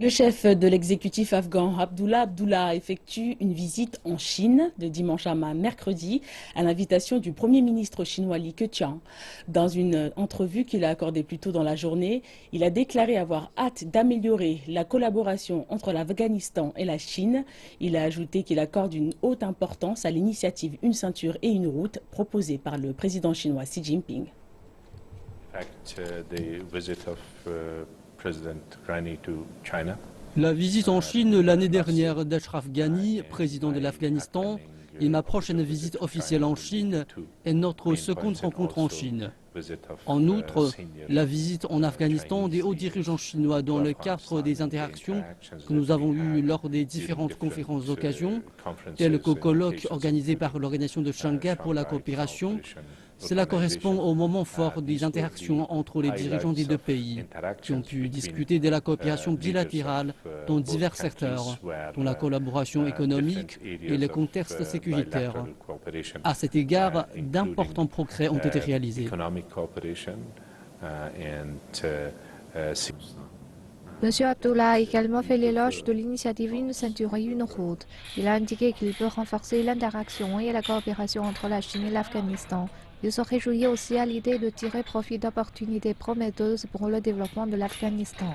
Le chef de l'exécutif afghan Abdullah Abdullah effectue une visite en Chine de dimanche à mercredi à l'invitation du Premier ministre chinois Li Keqiang. Dans une entrevue qu'il a accordée plus tôt dans la journée, il a déclaré avoir hâte d'améliorer la collaboration entre l'Afghanistan et la Chine. Il a ajouté qu'il accorde une haute importance à l'initiative Une ceinture et une route proposée par le président chinois Xi Jinping. La visite en Chine l'année dernière d'Ashraf Ghani, président de l'Afghanistan, et ma prochaine visite officielle en Chine est notre seconde rencontre en Chine. En outre, la visite en Afghanistan des hauts dirigeants chinois dans le cadre des interactions que nous avons eues lors des différentes conférences d'occasion, telles qu'au colloque organisé par l'Organisation de Shanghai pour la coopération. Cela correspond au moment fort des interactions entre les dirigeants des deux pays, qui ont pu discuter de la coopération bilatérale dans divers secteurs, dont la collaboration économique et le contexte sécuritaire. À cet égard, d'importants progrès ont été réalisés. Monsieur Abdullah a également fait l'éloge de l'initiative Une ceinture et une route. Il a indiqué qu'il peut renforcer l'interaction et la coopération entre la Chine et l'Afghanistan. Il se réjouit aussi à l'idée de tirer profit d'opportunités prometteuses pour le développement de l'Afghanistan.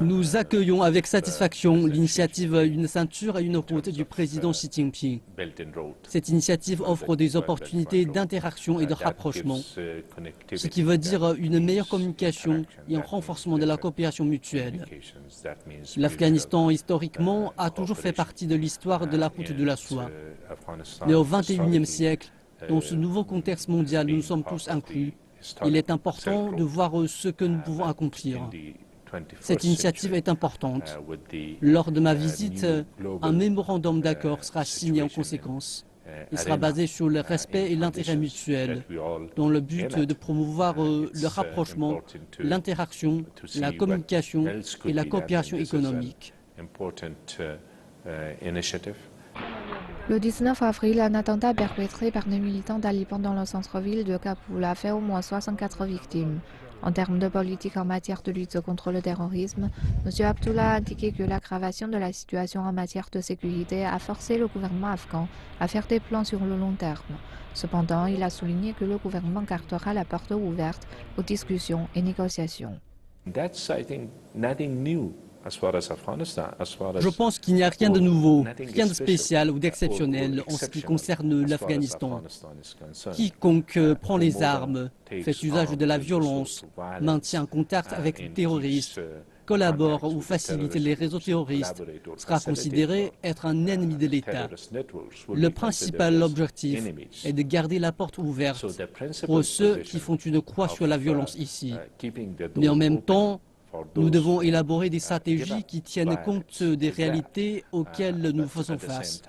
Nous accueillons avec satisfaction l'initiative Une ceinture et une route du président Xi Jinping. Cette initiative offre des opportunités d'interaction et de rapprochement, ce qui veut dire une meilleure communication et un renforcement de la coopération mutuelle. L'Afghanistan, historiquement, a toujours fait partie de l'histoire de la route de la soie. Mais au XXIe siècle, dans ce nouveau contexte mondial où nous sommes tous inclus, il est important de voir ce que nous pouvons accomplir. Cette initiative est importante. Lors de ma visite, un mémorandum d'accord sera signé en conséquence. Il sera basé sur le respect et l'intérêt mutuel, dans le but de promouvoir le rapprochement, l'interaction, la communication et la coopération économique. Le 19 avril, un attentat perpétré par des militants talibans dans le centre-ville de Kaboul a fait au moins 64 victimes. En termes de politique en matière de lutte contre le terrorisme, M. Abdullah a indiqué que l'aggravation de la situation en matière de sécurité a forcé le gouvernement afghan à faire des plans sur le long terme. Cependant, il a souligné que le gouvernement gardera la porte ouverte aux discussions et négociations. Je pense qu'il n'y a rien de nouveau, rien de spécial ou d'exceptionnel en ce qui concerne l'Afghanistan. Quiconque prend les armes, fait usage de la violence, maintient contact avec des terroristes, collabore ou facilite les réseaux terroristes, sera considéré être un ennemi de l'État. Le principal objectif est de garder la porte ouverte pour ceux qui font une croix sur la violence ici. Mais en même temps, nous devons élaborer des stratégies qui tiennent compte des réalités auxquelles nous faisons face.